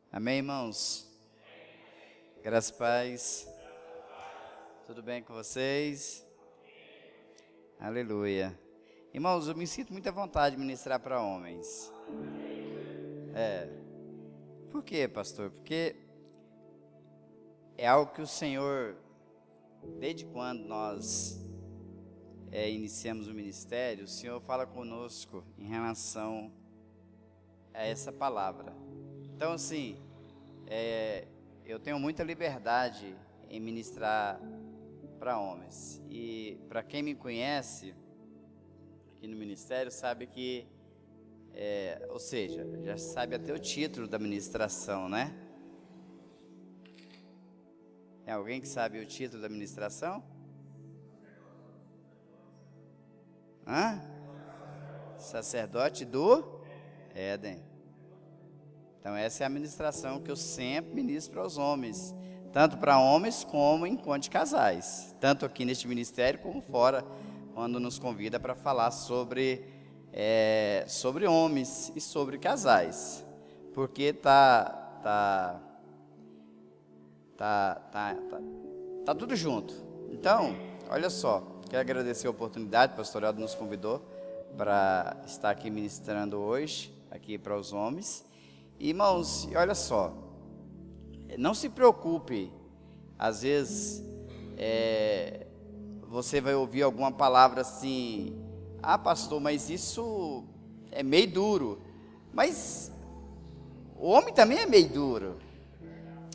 Amém, irmãos? Graças e paz. Tudo bem com vocês? Aleluia. Irmãos, eu me sinto muita vontade de ministrar para homens. Por quê, pastor? Porque é algo que o Senhor, desde quando nós iniciamos o ministério, o Senhor fala conosco em relação a essa palavra. Então, assim, eu tenho muita liberdade em ministrar para homens. E para quem me conhece aqui no ministério, sabe que, ou seja, já sabe até o título da ministração, né? Tem alguém que sabe o título da ministração? Sacerdote do Éden. Então essa é a ministração que eu sempre ministro aos homens, tanto para homens como em encontro de casais, tanto aqui neste ministério como fora, quando nos convida para falar sobre homens e sobre casais, porque tá tudo junto. Então, olha só, quero agradecer a oportunidade, o pastorado nos convidou para estar aqui ministrando hoje, aqui para os homens. Irmãos, olha só, não se preocupe, às vezes você vai ouvir alguma palavra assim, pastor, mas isso é meio duro. Mas o homem também é meio duro.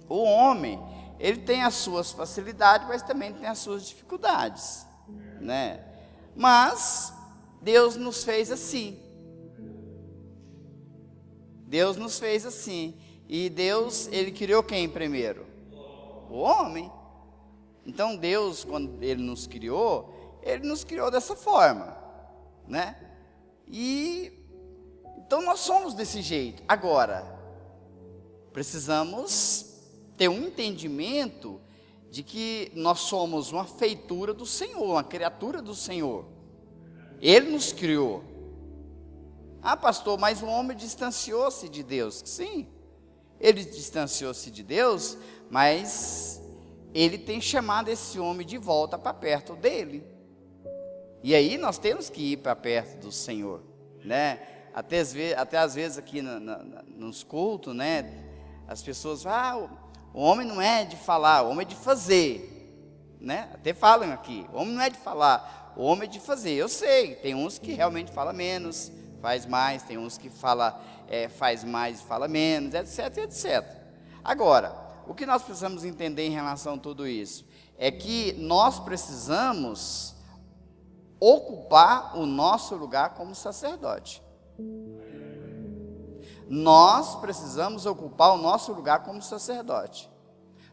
O homem, ele tem as suas facilidades, mas também tem as suas dificuldades, né? Mas Deus nos fez assim. Deus nos fez assim. E Deus, Ele criou quem primeiro? O homem. Então Deus, quando Ele nos criou dessa forma, né? E então nós somos desse jeito. Agora, precisamos ter um entendimento de que nós somos uma feitura do Senhor, uma criatura do Senhor. Ele nos criou. Pastor, mas o homem distanciou-se de Deus. Sim, ele distanciou-se de Deus, mas ele tem chamado esse homem de volta para perto dele. E aí nós temos que ir para perto do Senhor, né? Até às vezes aqui nos cultos, né? As pessoas falam, o homem não é de falar, o homem é de fazer, né? Até falam aqui, o homem não é de falar, o homem é de fazer. Eu sei, tem uns que realmente falam menos, faz mais, tem uns que faz mais e fala menos, etc, etc. Agora, o que nós precisamos entender em relação a tudo isso é que nós precisamos ocupar o nosso lugar como sacerdote. Nós precisamos ocupar o nosso lugar como sacerdote.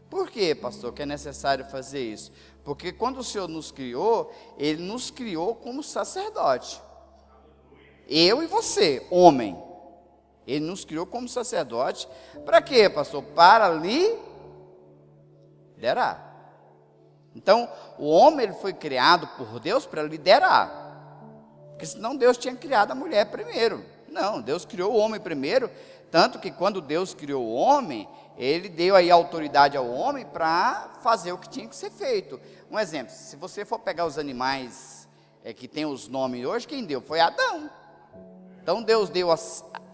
Por quê, pastor, que é necessário fazer isso? Porque quando o Senhor nos criou, Ele nos criou como sacerdote. Eu e você, homem. Ele nos criou como sacerdote. Para quê, pastor? Para liderar. Então, o homem ele foi criado por Deus para liderar. Porque senão Deus tinha criado a mulher primeiro. Não, Deus criou o homem primeiro. Tanto que quando Deus criou o homem, Ele deu aí autoridade ao homem para fazer o que tinha que ser feito. Um exemplo, se você for pegar os animais que tem os nomes hoje, quem deu? Foi Adão. Então Deus deu a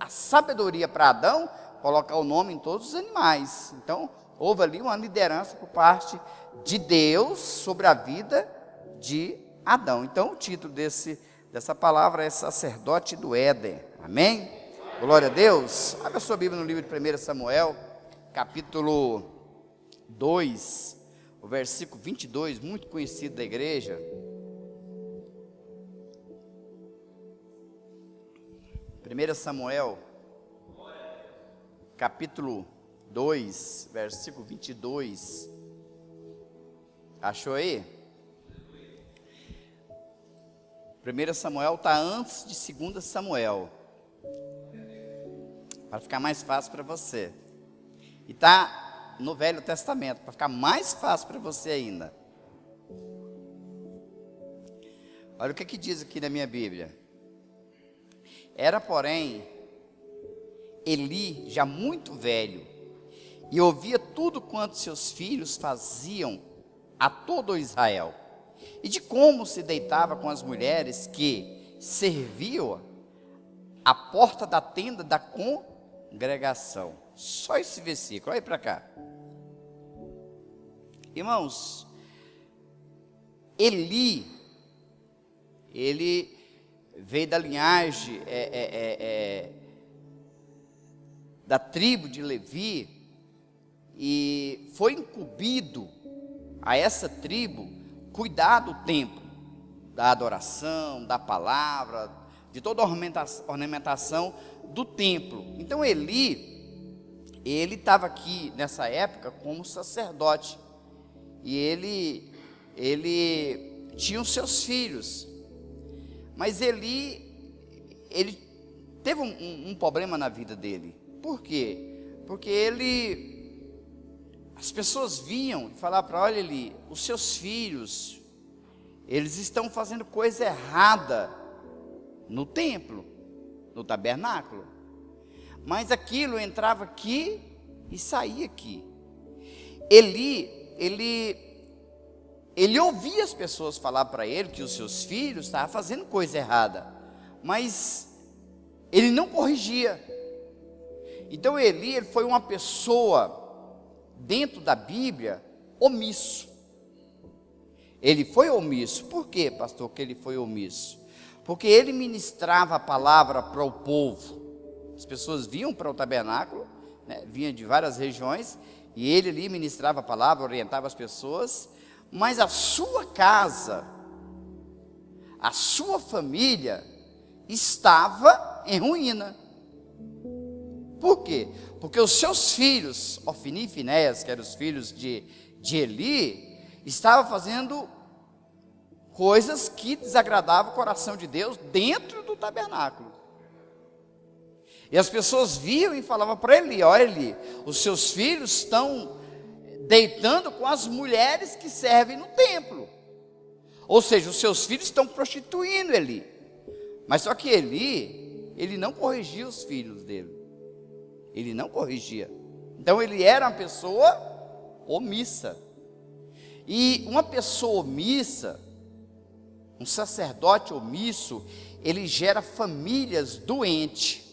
sabedoria para Adão colocar o nome em todos os animais. Então houve ali uma liderança por parte de Deus sobre a vida de Adão. Então o título dessa palavra é sacerdote do Éden. Amém? Glória a Deus. Abra a sua Bíblia no livro de 1 Samuel, capítulo 2, o versículo 22, muito conhecido da igreja. 1 Samuel, capítulo 2, versículo 22. Achou aí? 1 Samuel está antes de 2 Samuel. Para ficar mais fácil para você. E está no Velho Testamento, para ficar mais fácil para você ainda. Olha o que diz aqui na minha Bíblia. Era, porém, Eli, já muito velho, e ouvia tudo quanto seus filhos faziam a todo Israel, e de como se deitava com as mulheres que serviam à porta da tenda da congregação. Só esse versículo, olha para cá. Irmãos, Eli, ele veio da linhagem da tribo de Levi, e foi incumbido a essa tribo cuidar do templo, da adoração, da palavra, de toda a ornamentação do templo. Então ele estava aqui nessa época como sacerdote, e ele tinha os seus filhos, mas ele teve um problema na vida dele. Por quê? Porque as pessoas vinham e falavam para ele: olha ali, os seus filhos, eles estão fazendo coisa errada no templo, no tabernáculo. Mas aquilo entrava aqui e saía aqui. Ele ouvia as pessoas falar para ele que os seus filhos estavam fazendo coisa errada, mas ele não corrigia. Então ele foi uma pessoa, dentro da Bíblia, omisso. Ele foi omisso. Por quê, pastor, que ele foi omisso? Porque ele ministrava a palavra para o povo. As pessoas vinham para o tabernáculo, né, vinham de várias regiões, e ele ali ministrava a palavra, orientava as pessoas, mas a sua casa, a sua família, estava em ruína. Por quê? Porque os seus filhos, Ofni e Finéias, que eram os filhos de Eli, estavam fazendo coisas que desagradavam o coração de Deus dentro do tabernáculo. E as pessoas viam e falavam para Eli: olha Eli, os seus filhos estão deitando com as mulheres que servem no templo. Ou seja, os seus filhos estão prostituindo Eli. Mas só que ele não corrigia os filhos dele. Ele não corrigia. Então ele era uma pessoa omissa. E uma pessoa omissa, um sacerdote omisso, ele gera famílias doentes.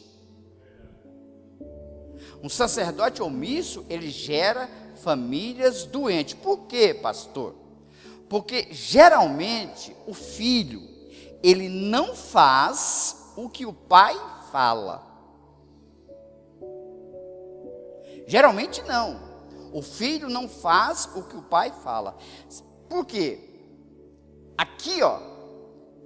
Um sacerdote omisso, ele gera famílias doentes. Por quê, pastor? Porque geralmente o filho, ele não faz o que o pai fala. Geralmente não. O filho não faz o que o pai fala. Por quê? Aqui, ó,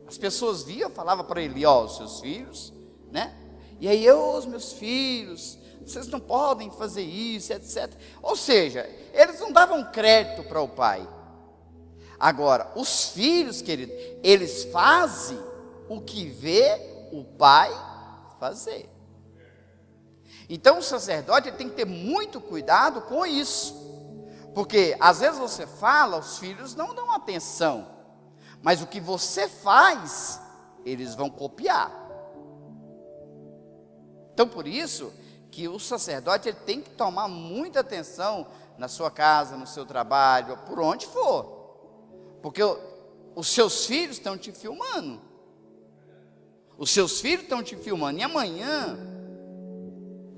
as pessoas viam, falavam para ele: ó, os seus filhos, né? E aí, os meus filhos, vocês não podem fazer isso, etc. Ou seja, eles não davam crédito para o pai. Agora, os filhos, querido, eles fazem o que vê o pai fazer. Então o sacerdote tem que ter muito cuidado com isso, porque às vezes você fala, os filhos não dão atenção, mas o que você faz, eles vão copiar. Então por isso que o sacerdote ele tem que tomar muita atenção na sua casa, no seu trabalho, por onde for, porque os seus filhos estão te filmando. Os seus filhos estão te filmando, e amanhã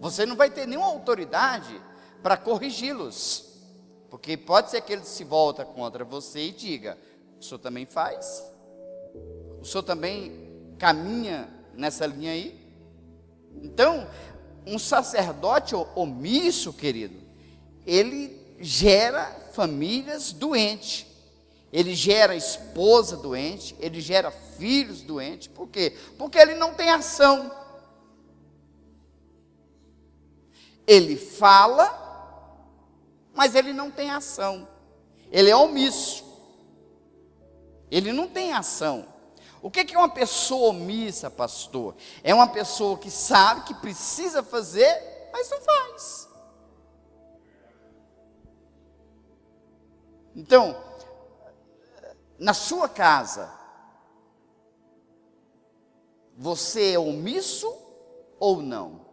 você não vai ter nenhuma autoridade para corrigi-los, porque pode ser que ele se volta contra você e diga: o senhor também faz? O senhor também caminha nessa linha aí? Então, um sacerdote omisso, querido, ele gera famílias doentes, ele gera esposa doente, ele gera filhos doentes. Por quê? Porque ele não tem ação. Ele fala, mas ele não tem ação. Ele é omisso. Ele não tem ação. O que é uma pessoa omissa, pastor? É uma pessoa que sabe que precisa fazer, mas não faz. Então, na sua casa, você é omisso ou não?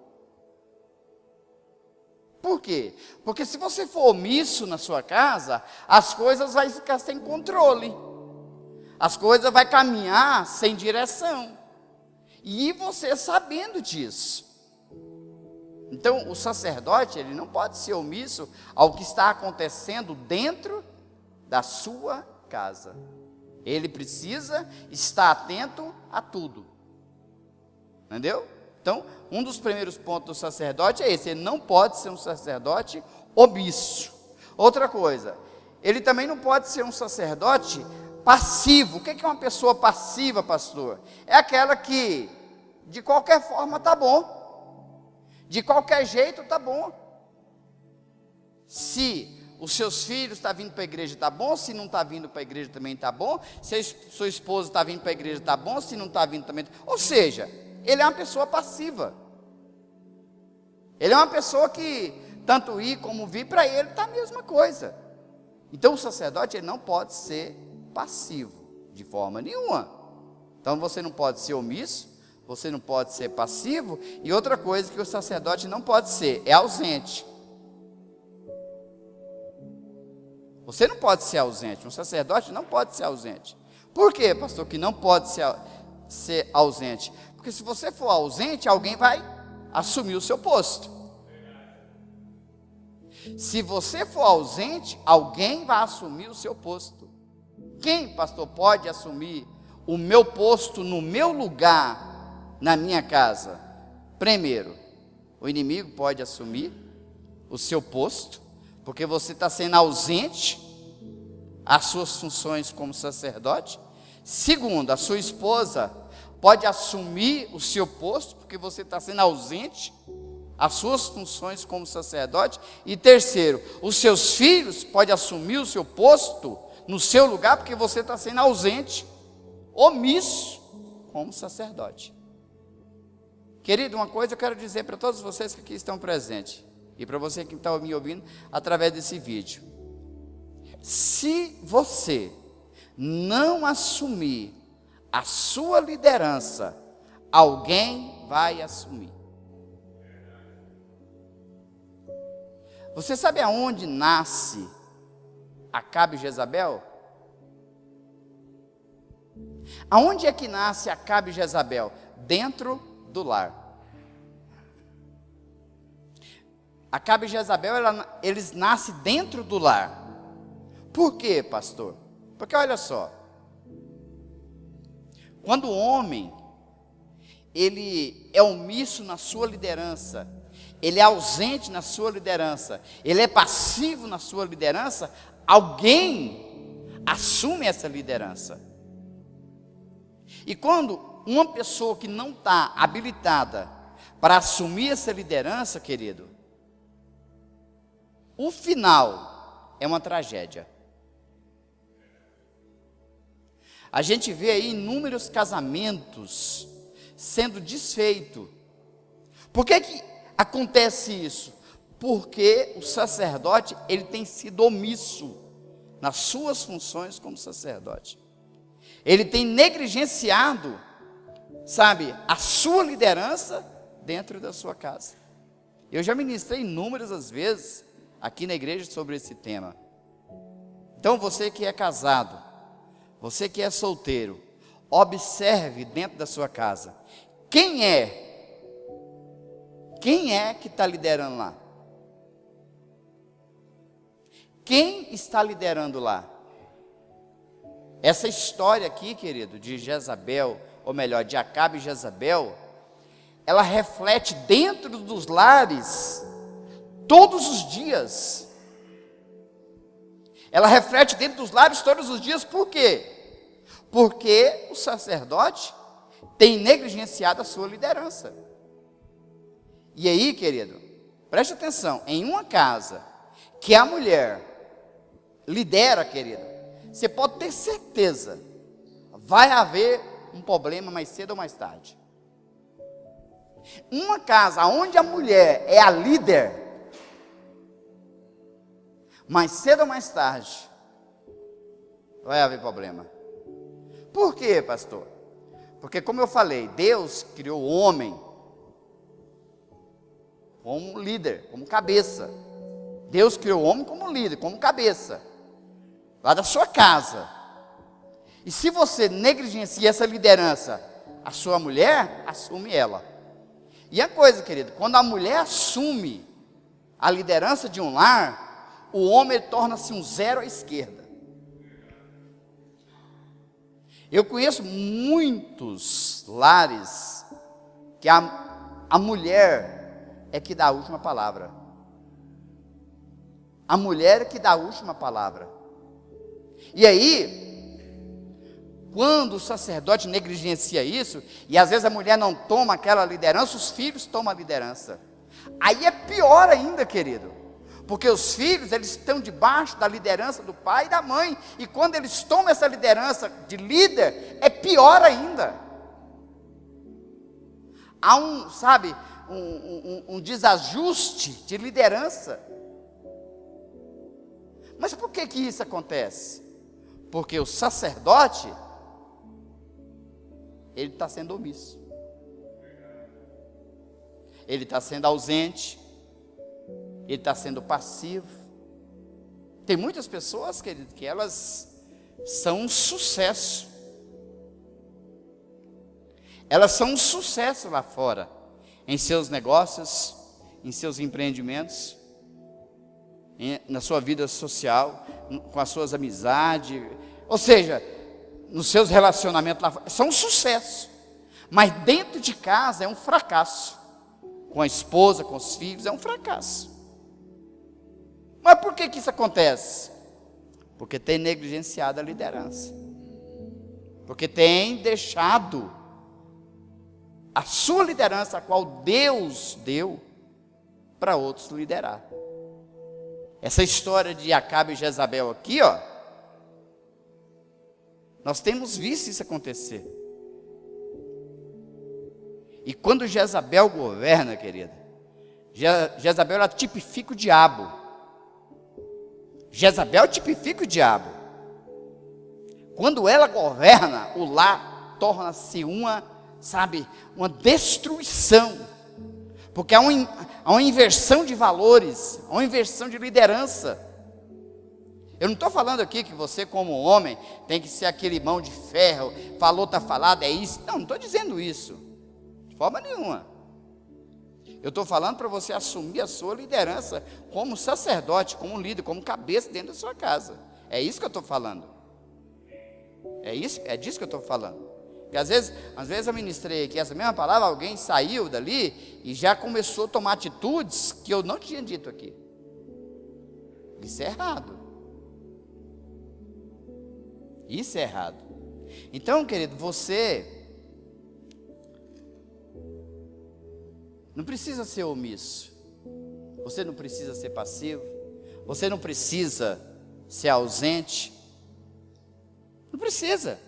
Por quê? Porque se você for omisso na sua casa, as coisas vão ficar sem controle. As coisas vão caminhar sem direção. E você sabendo disso. Então, o sacerdote, ele não pode ser omisso ao que está acontecendo dentro da sua casa. Ele precisa estar atento a tudo. Entendeu? Então, um dos primeiros pontos do sacerdote é esse. Ele não pode ser um sacerdote omisso. Outra coisa, ele também não pode ser um sacerdote passivo. O que é uma pessoa passiva, pastor? É aquela que, de qualquer forma, está bom. De qualquer jeito, está bom. Se os seus filhos estão vindo para a igreja, está bom. Se não está vindo para a igreja, também está bom. Se a sua esposa está vindo para a igreja, está bom. Se não está vindo, também está bom. Ou seja, ele é uma pessoa passiva. Ele é uma pessoa que, tanto ir como vir, para ele está a mesma coisa. Então, o sacerdote, ele não pode ser passivo, de forma nenhuma. Então, você não pode ser omisso, você não pode ser passivo, e outra coisa que o sacerdote não pode ser, é ausente. Você não pode ser ausente, um sacerdote não pode ser ausente. Por quê, pastor, que não pode ser ausente? Porque se você for ausente, alguém vai assumir o seu posto. Se você for ausente, alguém vai assumir o seu posto. Quem, pastor, pode assumir o meu posto no meu lugar, na minha casa? Primeiro, o inimigo pode assumir o seu posto, porque você está sendo ausente às suas funções como sacerdote. Segundo, a sua esposa pode assumir o seu posto, porque você está sendo ausente às suas funções como sacerdote. E terceiro, os seus filhos podem assumir o seu posto no seu lugar, porque você está sendo ausente, omisso como sacerdote. Querido, uma coisa eu quero dizer para todos vocês que aqui estão presentes, e para você que está me ouvindo através desse vídeo. Se você não assumir a sua liderança, alguém vai assumir. Você sabe aonde nasce Acabe e Jezabel? Aonde é que nasce Acabe e Jezabel? Dentro do lar. Acabe e Jezabel, eles nascem dentro do lar. Por quê, pastor? Porque olha só, quando o homem, ele é omisso na sua liderança, ele é ausente na sua liderança, ele é passivo na sua liderança, alguém assume essa liderança. E quando uma pessoa que não está habilitada para assumir essa liderança, querido, o final é uma tragédia. A gente vê aí inúmeros casamentos sendo desfeitos. Por que acontece isso? Porque o sacerdote, ele tem sido omisso nas suas funções como sacerdote. Ele tem negligenciado, sabe, a sua liderança dentro da sua casa. Eu já ministrei inúmeras vezes aqui na igreja sobre esse tema. Então, você que é casado, você que é solteiro, observe dentro da sua casa, quem é que está liderando lá? Quem está liderando lá? Essa história aqui, querido, de Jezabel, ou melhor, de Acabe e Jezabel, ela reflete dentro dos lares, todos os dias. Ela reflete dentro dos lares todos os dias, por quê? Porque o sacerdote tem negligenciado a sua liderança. E aí, querido, preste atenção, em uma casa que a mulher lidera, querido, você pode ter certeza, vai haver um problema mais cedo ou mais tarde. Uma casa onde a mulher é a líder, mais cedo ou mais tarde, vai haver problema. Por quê, pastor? Porque, como eu falei, Deus criou o homem como líder, como cabeça. Deus criou o homem como líder, como cabeça, lá da sua casa. E se você negligencia essa liderança, a sua mulher assume ela. E a coisa, querido, quando a mulher assume a liderança de um lar, o homem torna-se um zero à esquerda. Eu conheço muitos lares que a mulher é que dá a última palavra. A mulher é que dá a última palavra. E aí, quando o sacerdote negligencia isso, e às vezes a mulher não toma aquela liderança, os filhos tomam a liderança. Aí é pior ainda, querido, porque os filhos, eles estão debaixo da liderança do pai e da mãe, e quando eles tomam essa liderança de líder, é pior ainda. Há um desajuste de liderança. Mas por que isso acontece? Porque o sacerdote, ele está sendo omisso. Ele está sendo ausente. Ele está sendo passivo. Tem muitas pessoas, querido, que elas são um sucesso. Elas são um sucesso lá fora, em seus negócios, em seus empreendimentos, na sua vida social, com as suas amizades, ou seja, nos seus relacionamentos lá fora, são um sucesso. Mas dentro de casa é um fracasso. Com a esposa, com os filhos, é um fracasso. Mas por que isso acontece? Porque tem negligenciado a liderança. Porque tem deixado a sua liderança, a qual Deus deu, para outros liderar. Essa história de Acabe e Jezabel aqui, ó, nós temos visto isso acontecer. E quando Jezabel governa, querida, Jezabel, ela tipifica o diabo. Jezabel tipifica o diabo. Quando ela governa, o lar torna-se uma destruição. Porque há uma inversão de valores, há uma inversão de liderança. Eu não estou falando aqui que você, como homem, tem que ser aquele mão de ferro, falou, está falado, é isso. Não estou dizendo isso, de forma nenhuma. Eu estou falando para você assumir a sua liderança como sacerdote, como líder, como cabeça dentro da sua casa. É isso que eu estou falando. É disso que eu estou falando. Porque às vezes eu ministrei aqui essa mesma palavra, alguém saiu dali e já começou a tomar atitudes que eu não tinha dito aqui. Isso é errado. Isso é errado. Então, querido, você não precisa ser omisso. Você não precisa ser passivo. Você não precisa ser ausente. Não precisa.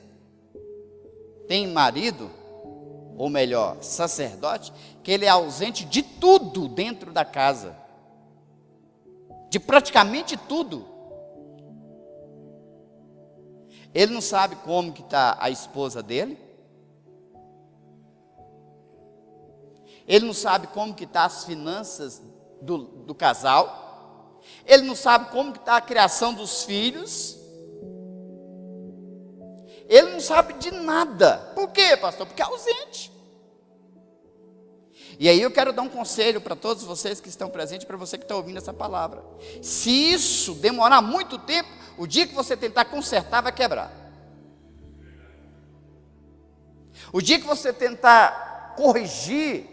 Tem marido, ou melhor, sacerdote, que ele é ausente de tudo dentro da casa. De praticamente tudo. Ele não sabe como que está a esposa dele. Ele não sabe como que está as finanças do casal. Ele não sabe como que está a criação dos filhos. Ele não sabe de nada. Por quê, pastor? Porque é ausente. E aí eu quero dar um conselho para todos vocês que estão presentes, para você que está ouvindo essa palavra. Se isso demorar muito tempo, o dia que você tentar consertar, vai quebrar. O dia que você tentar corrigir,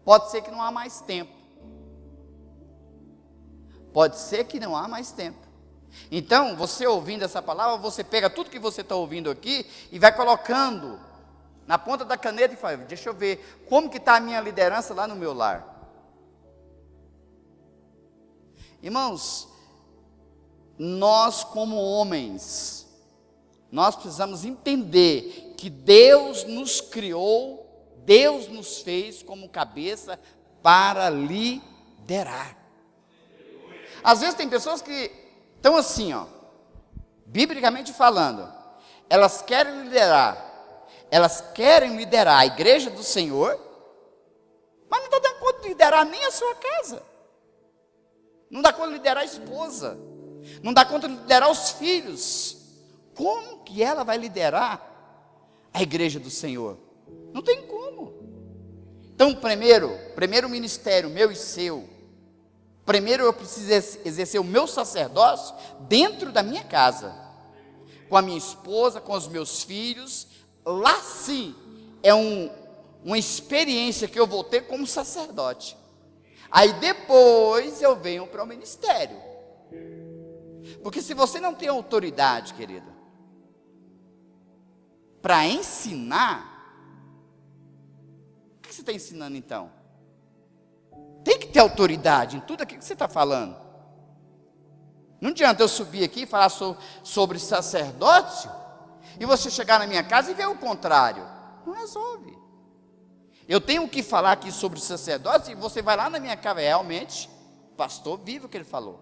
pode ser que não há mais tempo. Pode ser que não há mais tempo. Então, você ouvindo essa palavra, você pega tudo que você está ouvindo aqui e vai colocando na ponta da caneta e fala, deixa eu ver, como que está a minha liderança lá no meu lar? Irmãos, nós como homens, nós precisamos entender que Deus nos criou, Deus nos fez como cabeça para liderar. Às vezes tem pessoas que estão assim, ó, biblicamente falando, elas querem liderar a igreja do Senhor, mas não está dando conta liderar nem a sua casa. Não dá conta de liderar a esposa. Não dá conta de liderar os filhos. Como que ela vai liderar a igreja do Senhor? Não tem como. Então, primeiro ministério meu e seu. Primeiro eu preciso exercer o meu sacerdócio dentro da minha casa. Com a minha esposa, com os meus filhos. Lá sim, é uma experiência que eu vou ter como sacerdote. Aí depois eu venho para o ministério. Porque se você não tem autoridade, querida, para ensinar, o que você está ensinando então? Tem que ter autoridade em tudo aquilo que você está falando. Não adianta eu subir aqui e falar sobre sacerdócio, e você chegar na minha casa e ver o contrário. Não resolve. Eu tenho que falar aqui sobre sacerdócio, e você vai lá na minha casa, realmente, o pastor vive o que ele falou.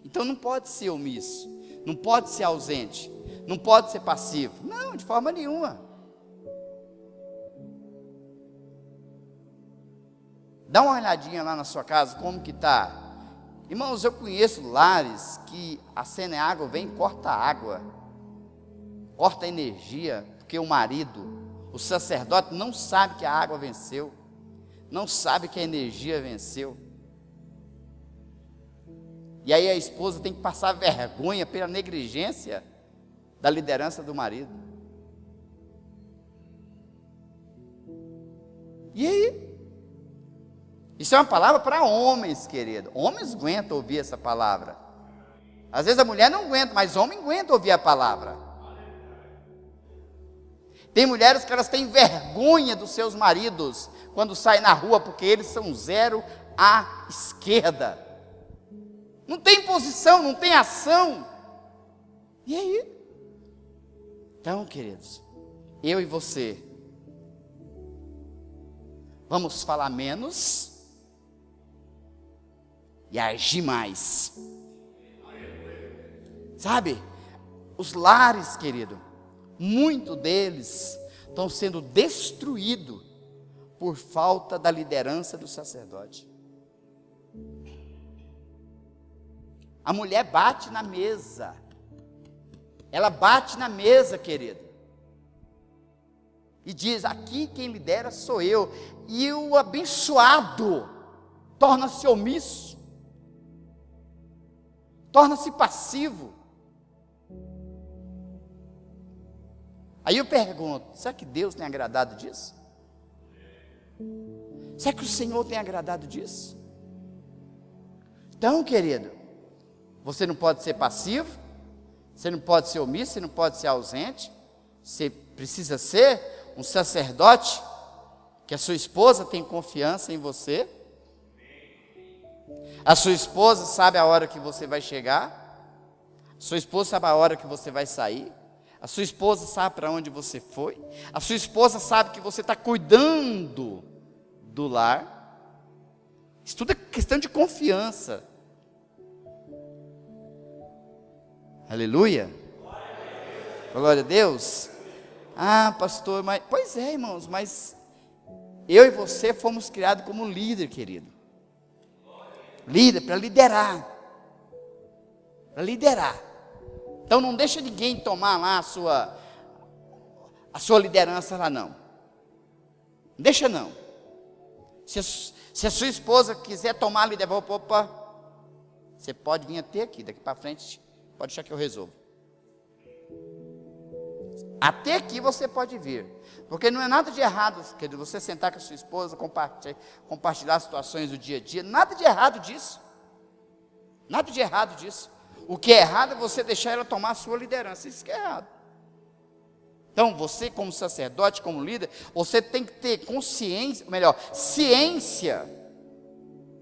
Então não pode ser omisso, não pode ser ausente, não pode ser passivo. Não, de forma nenhuma. Dá uma olhadinha lá na sua casa, como que está. Irmãos, eu conheço lares que acende a água, vem e corta a água. Corta a energia, porque o marido, o sacerdote, não sabe que a água venceu. Não sabe que a energia venceu. E aí a esposa tem que passar vergonha pela negligência da liderança do marido. E aí? Isso é uma palavra para homens, querido. Homens aguentam ouvir essa palavra. Às vezes a mulher não aguenta, mas homem aguenta ouvir a palavra. Tem mulheres que elas têm vergonha dos seus maridos quando saem na rua, porque eles são zero à esquerda. Não tem posição, não tem ação. E aí? Então, queridos, eu e você, vamos falar menos e agir mais. Sabe? Os lares, querido, muito deles estão sendo destruídos por falta da liderança do sacerdote. A mulher bate na mesa. Ela bate na mesa, querido. E diz: aqui quem lidera sou eu. E o abençoado torna-se omisso. Torna-se passivo. Aí eu pergunto: será que Deus tem agradado disso? Será que o Senhor tem agradado disso? Então, querido, você não pode ser passivo, você não pode ser omisso, você não pode ser ausente. Você precisa ser um sacerdote, que a sua esposa tem confiança em você. A sua esposa sabe a hora que você vai chegar. A sua esposa sabe a hora que você vai sair. A sua esposa sabe para onde você foi. A sua esposa sabe que você está cuidando do lar. Isso tudo é questão de confiança. Aleluia. Glória a Deus. Ah, pastor, mas... Pois é, irmãos, mas eu e você fomos criados como líder, querido. Líder, para liderar. Para liderar. Então não deixa ninguém tomar lá a sua liderança lá, não. Deixa não. Se a sua esposa quiser tomar a liderança, opa, você pode vir até aqui, daqui para frente, pode deixar que eu resolvo. Até aqui você pode vir, porque não é nada de errado, querido, você sentar com a sua esposa, compartilhar situações do dia a dia, nada de errado disso. Nada de errado disso. O que é errado é você deixar ela tomar a sua liderança, isso que é errado. Então, você como sacerdote, como líder, você tem que ter consciência, ou melhor, ciência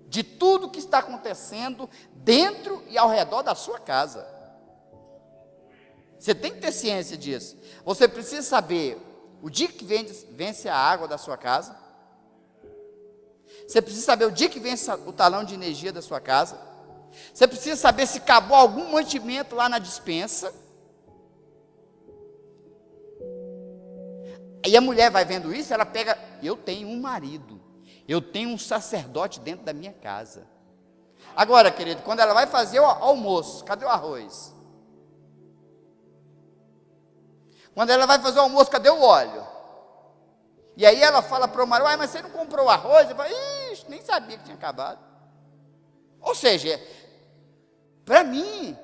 de tudo que está acontecendo dentro e ao redor da sua casa. Você tem que ter ciência disso. Você precisa saber o dia que vence a água da sua casa. Você precisa saber o dia que vence o talão de energia da sua casa. Você precisa saber se acabou algum mantimento lá na despensa. Aí a mulher vai vendo isso, ela pega, eu tenho um marido, eu tenho um sacerdote dentro da minha casa. Agora, querido, quando ela vai fazer o almoço, cadê o arroz? Quando ela vai fazer o almoço, cadê o óleo? E aí ela fala para o marido, mas você não comprou o arroz? Ele fala, ixi, nem sabia que tinha acabado. Ou seja, para mim,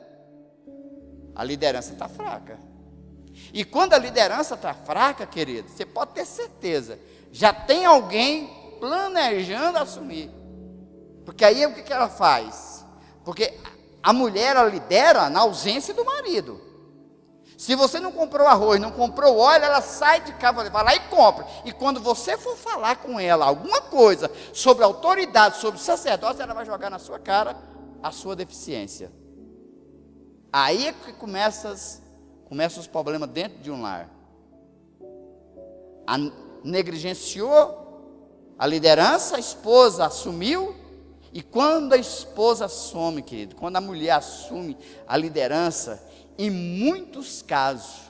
a liderança está fraca. E quando a liderança está fraca, querido, você pode ter certeza, já tem alguém planejando assumir. Porque aí o que ela faz? Porque a mulher, ela lidera na ausência do marido. Se você não comprou arroz, não comprou óleo, ela sai de casa, vai lá e compra. E quando você for falar com ela alguma coisa sobre autoridade, sobre sacerdócio, ela vai jogar na sua cara a sua deficiência. Aí é que começam os problemas dentro de um lar. Negligenciou a liderança, a esposa assumiu. E quando a esposa assume, querido, quando a mulher assume a liderança, em muitos casos,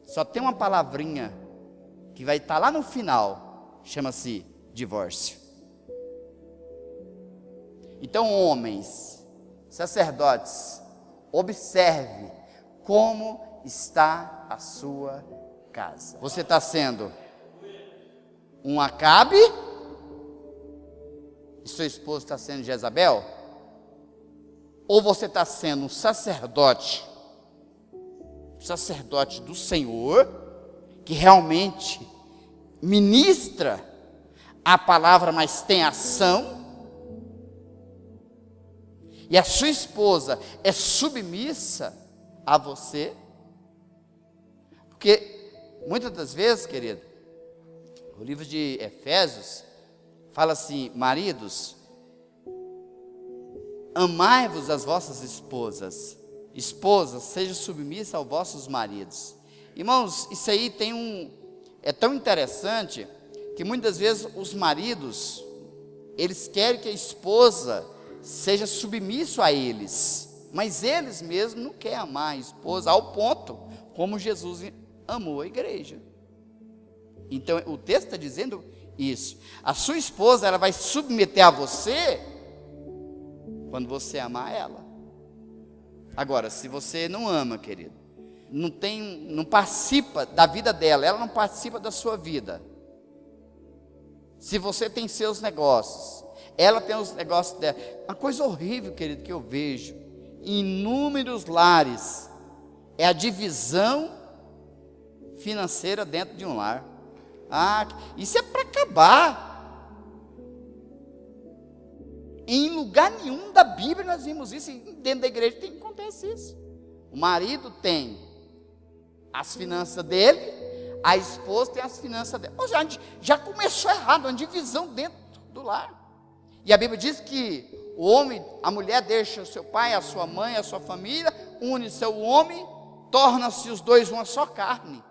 só tem uma palavrinha que vai estar lá no final, chama-se divórcio. Então, homens, sacerdotes, observe como está a sua casa. Você está sendo um Acabe? E sua esposa está sendo Jezabel? Ou você está sendo um sacerdote do Senhor, que realmente ministra a palavra, mas tem ação, e a sua esposa é submissa a você? Porque muitas das vezes, querido, o livro de Efésios fala assim, maridos, amai-vos as vossas esposas, esposas, sejam submissas aos vossos maridos. Irmãos, isso aí é tão interessante, que muitas vezes os maridos, eles querem que a esposa seja submisso a eles, mas eles mesmos não querem amar a esposa ao ponto como Jesus amou a igreja. Então o texto está dizendo isso. A sua esposa, ela vai submeter a você quando você amar ela. Agora, se você não ama, querido, não participa da vida dela, ela não participa da sua vida. Se você tem seus negócios, ela tem os negócios dela. Uma coisa horrível, querido, que eu vejo em inúmeros lares é a divisão financeira dentro de um lar. Isso é para acabar. Em lugar nenhum da Bíblia nós vimos isso, e dentro da igreja tem que acontecer isso. O marido tem as finanças dele, a esposa tem as finanças dela. Ou seja, já começou errado, uma divisão dentro do lar. E a Bíblia diz que o homem, a mulher deixa o seu pai, a sua mãe, a sua família, une-se ao homem, torna-se os dois uma só carne.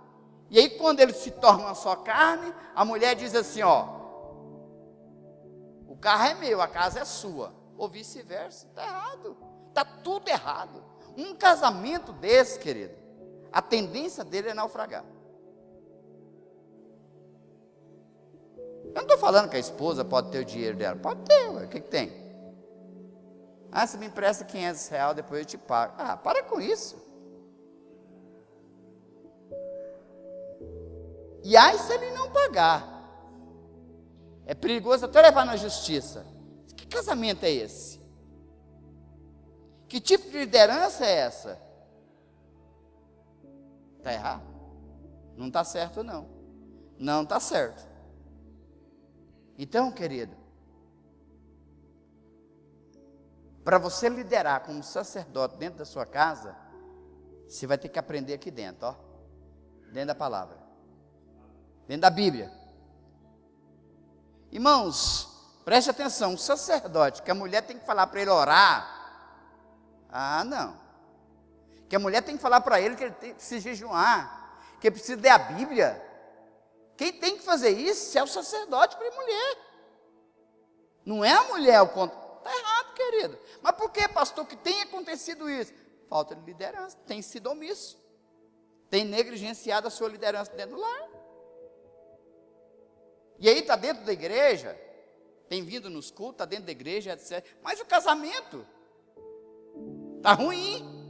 E aí quando eles se tornam uma só carne, a mulher diz assim, o carro é meu, a casa é sua, ou vice-versa. Está errado, está tudo errado. Um casamento desse, querido, a tendência dele é naufragar. Eu não estou falando que a esposa pode ter o dinheiro dela, pode ter, o que tem? Você me empresta R$500, depois eu te pago. Para com isso. E aí se ele não pagar, é perigoso até levar na justiça. Que casamento é esse? Que tipo de liderança é essa? Está errado? Não está certo não. Não está certo. Então, querido, para você liderar como sacerdote dentro da sua casa, você vai ter que aprender aqui dentro, dentro da palavra, dentro da Bíblia. Irmãos, preste atenção, um sacerdote, que a mulher tem que falar para ele orar, não, que a mulher tem que falar para ele que ele tem que se jejuar, que ele precisa ler a Bíblia. Quem tem que fazer isso é o sacerdote para a mulher, não é a mulher o conto. Está errado, querido. Mas por que, pastor, que tem acontecido isso? Falta de liderança, tem sido omisso, tem negligenciado a sua liderança dentro do lar. E aí está dentro da igreja, tem vindo nos cultos, está dentro da igreja, etc. Mas o casamento está ruim.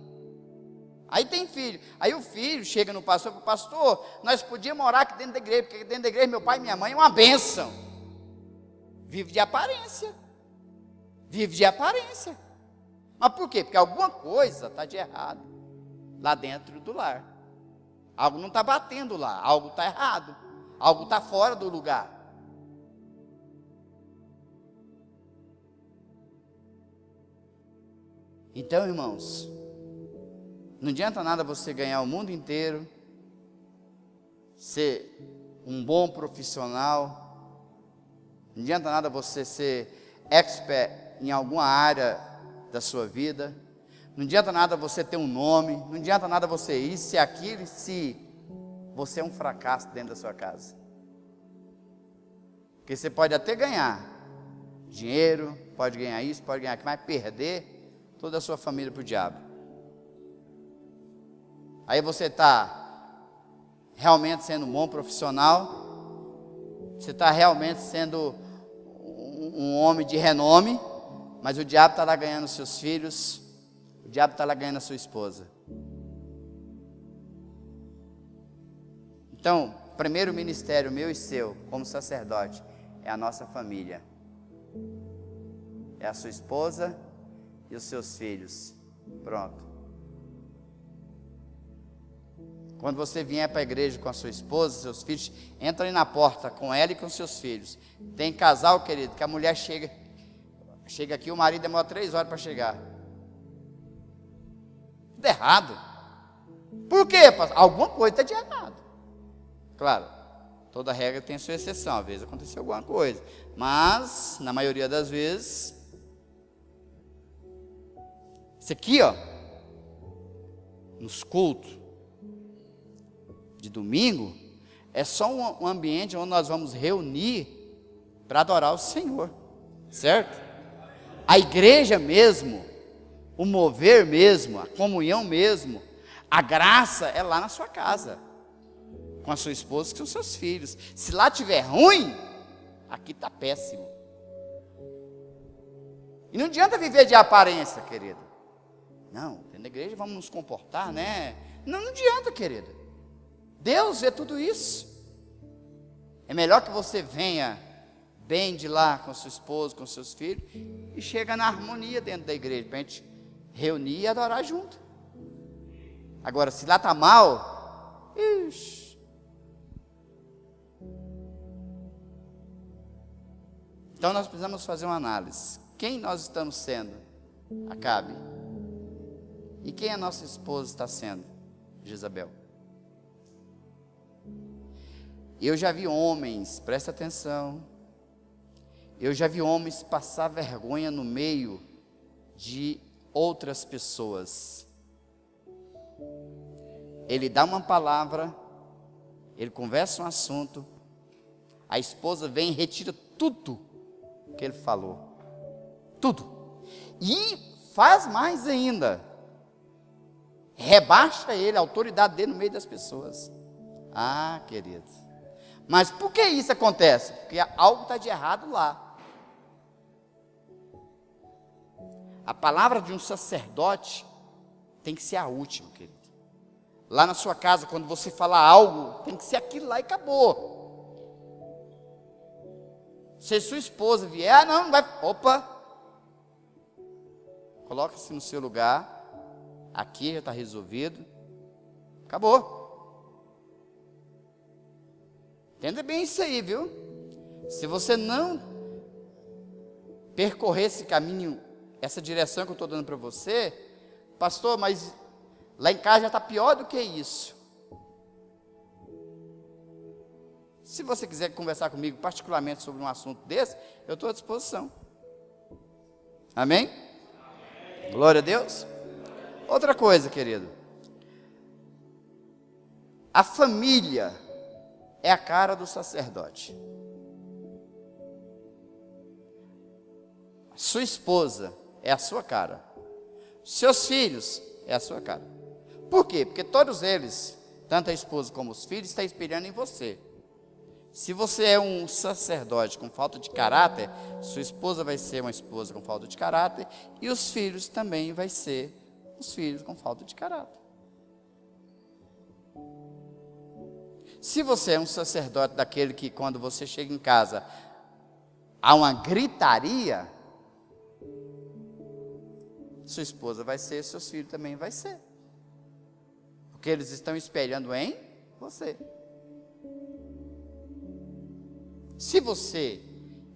Aí tem filho. Aí o filho chega no pastor e fala: pastor, nós podíamos morar aqui dentro da igreja, porque aqui dentro da igreja meu pai e minha mãe é uma bênção. Vive de aparência. Vive de aparência. Mas por quê? Porque alguma coisa está de errado lá dentro do lar. Algo não está batendo lá, algo está errado, algo está fora do lugar. Então, irmãos, não adianta nada você ganhar o mundo inteiro, ser um bom profissional, não adianta nada você ser expert em alguma área da sua vida, não adianta nada você ter um nome, não adianta nada você isso, se aquilo, se você é um fracasso dentro da sua casa. Porque você pode até ganhar dinheiro, pode ganhar isso, pode ganhar aquilo, mas perder toda a sua família para o diabo. Aí você está realmente sendo um bom profissional, você está realmente sendo um homem de renome, mas o diabo está lá ganhando seus filhos, o diabo está lá ganhando a sua esposa. Então, o primeiro ministério meu e seu, como sacerdote, é a nossa família. É a sua esposa e os seus filhos. Pronto. Quando você vier para a igreja com a sua esposa, seus filhos, entra aí na porta com ela e com seus filhos. Tem casal, querido, que a mulher chega aqui, o marido demora 3 horas para chegar. Tudo errado. Por quê, pastor? Alguma coisa está de errado. Claro, toda regra tem a sua exceção, às vezes aconteceu alguma coisa, mas na maioria das vezes, isso aqui, ó, nos cultos de domingo, é só um ambiente onde nós vamos reunir para adorar o Senhor, certo? A igreja mesmo, o mover mesmo, a comunhão mesmo, a graça é lá na sua casa, com a sua esposa e com os seus filhos. Se lá estiver ruim, aqui está péssimo. E não adianta viver de aparência, querido. Não, dentro da igreja vamos nos comportar, né? Não adianta, querido. Deus vê tudo isso. É melhor que você venha bem de lá com a sua esposa, com os seus filhos, e chega na harmonia dentro da igreja, para a gente reunir e adorar junto. Agora, se lá está mal, ixi. Então nós precisamos fazer uma análise. Quem nós estamos sendo? Acabe. E quem a nossa esposa está sendo? Jezabel. Eu já vi homens, presta atenção, eu já vi homens passar vergonha no meio de outras pessoas. Ele dá uma palavra, ele conversa um assunto, a esposa vem e retira tudo que ele falou, tudo, e faz mais ainda, rebaixa ele, a autoridade dele no meio das pessoas. Ah, querido, mas por que isso acontece? Porque algo está de errado lá. A palavra de um sacerdote tem que ser a última, querido. Lá na sua casa, quando você falar algo, tem que ser aquilo lá e acabou. Se sua esposa vier, não vai, opa, coloca-se no seu lugar, aqui já está resolvido, acabou. Entenda bem isso aí, viu? Se você não percorrer esse caminho, essa direção que eu estou dando para você, pastor, mas lá em casa já está pior do que isso. Se você quiser conversar comigo particularmente sobre um assunto desse, eu estou à disposição. Amém? Amém? Glória a Deus. Outra coisa, querido. A família é a cara do sacerdote. Sua esposa é a sua cara. Seus filhos é a sua cara. Por quê? Porque todos eles, tanto a esposa como os filhos, estão espelhando em você. Se você é um sacerdote com falta de caráter, sua esposa vai ser uma esposa com falta de caráter e os filhos também vai ser os filhos com falta de caráter. Se você é um sacerdote daquele que quando você chega em casa há uma gritaria, sua esposa vai ser, seus filhos também vai ser. Porque eles estão espelhando em você. Se você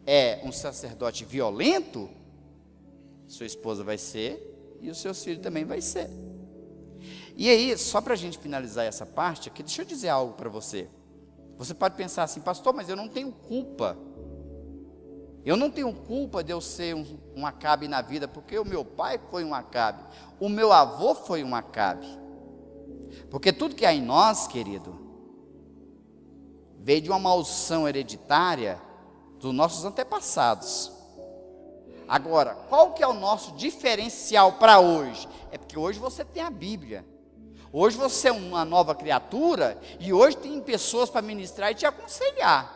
é um sacerdote violento, sua esposa vai ser e os seus filhos também vai ser. E aí, só para a gente finalizar essa parte aqui, deixa eu dizer algo para você. Você pode pensar assim, pastor, mas eu não tenho culpa. Eu não tenho culpa de eu ser um Acabe na vida, porque o meu pai foi um Acabe, o meu avô foi um Acabe. Porque tudo que há em nós, querido, veio de uma maldição hereditária dos nossos antepassados. Agora, qual que é o nosso diferencial para hoje? É porque hoje você tem a Bíblia. Hoje você é uma nova criatura e hoje tem pessoas para ministrar e te aconselhar.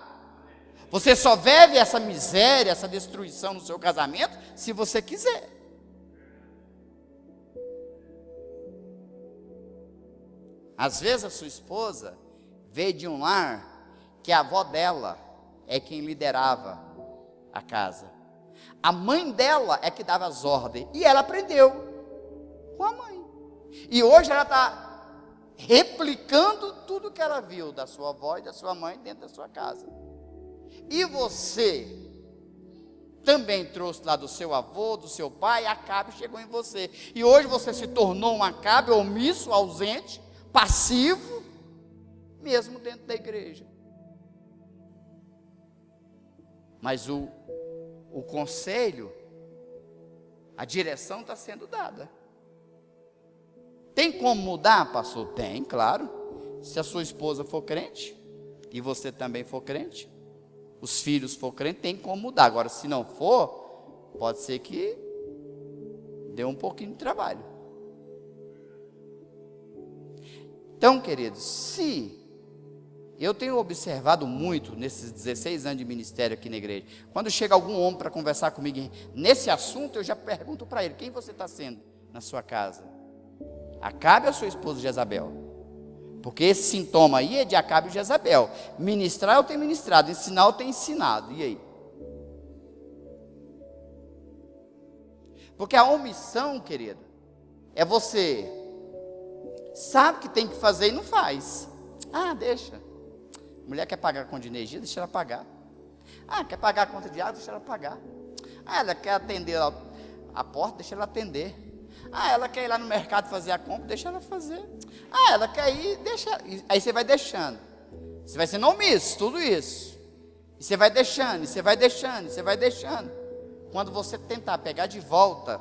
Você só vive essa miséria, essa destruição no seu casamento, se você quiser. Às vezes a sua esposa veio de um lar que a avó dela é quem liderava a casa. A mãe dela é que dava as ordens. E ela aprendeu com a mãe. E hoje ela está replicando tudo que ela viu da sua avó e da sua mãe dentro da sua casa. E você também trouxe lá do seu avô, do seu pai, Acabe chegou em você. E hoje você se tornou um Acabe omisso, ausente, passivo, mesmo dentro da igreja. Mas o conselho, a direção está sendo dada. Tem como mudar, pastor? Tem, claro. Se a sua esposa for crente, e você também for crente, os filhos for crente, tem como mudar. Agora, se não for, pode ser que dê um pouquinho de trabalho. Então, queridos, se eu tenho observado muito nesses 16 anos de ministério aqui na igreja, quando chega algum homem para conversar comigo nesse assunto, eu já pergunto para ele, quem você está sendo na sua casa? Acabe ou sua esposa Jezabel? Porque esse sintoma aí é de Acabe e Jezabel. Ministrar eu tenho ministrado, ensinar eu tenho ensinado, e aí? Porque a omissão, querido, é você sabe que tem que fazer e não faz. Ah, deixa. Mulher quer pagar a conta de energia, deixa ela pagar. Ah, quer pagar a conta de água, deixa ela pagar. Ah, ela quer atender a porta, deixa ela atender. Ah, ela quer ir lá no mercado fazer a compra, deixa ela fazer. Ah, ela quer ir, deixa. Aí você vai deixando. Você vai sendo omisso, tudo isso. E você vai deixando, e você vai deixando, e você vai deixando. Quando você tentar pegar de volta,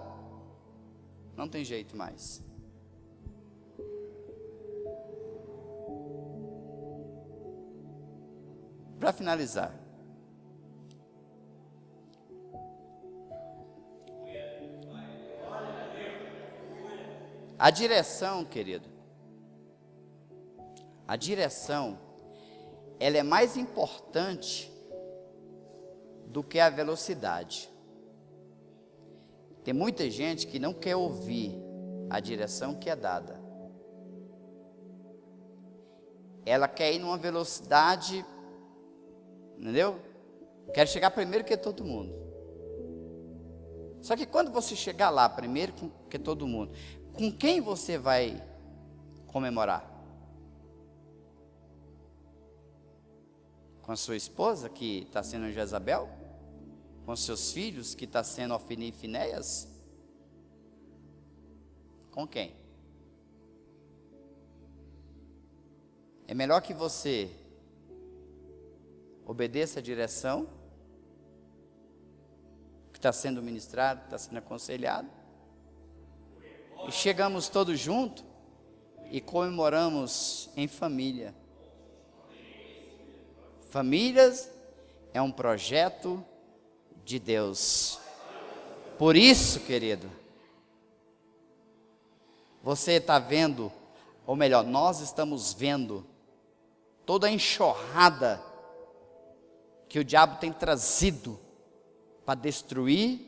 não tem jeito mais. Para finalizar, a direção, querido, a direção, ela é mais importante do que a velocidade. Tem muita gente que não quer ouvir a direção que é dada. Ela quer ir numa velocidade, entendeu? Quero chegar primeiro que todo mundo. Só que quando você chegar lá primeiro que todo mundo, com quem você vai comemorar? Com a sua esposa, que está sendo Jezabel? Com seus filhos, que está sendo Ofni e Finéias? Com quem? É melhor que você obedeça a direção que está sendo ministrado, está sendo aconselhado, e chegamos todos juntos e comemoramos em família. Famílias é um projeto de Deus. Por isso, querido, você está vendo, ou melhor, nós estamos vendo toda a enxurrada que o diabo tem trazido para destruir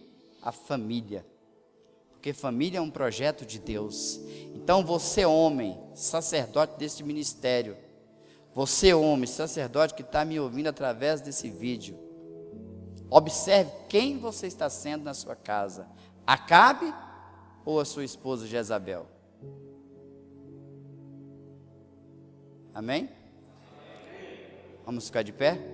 a família. Porque família é um projeto de Deus. Então você, homem, sacerdote desse ministério, você, homem, sacerdote que está me ouvindo através desse vídeo, observe quem você está sendo na sua casa: Acabe ou a sua esposa Jezabel? Amém? Vamos ficar de pé?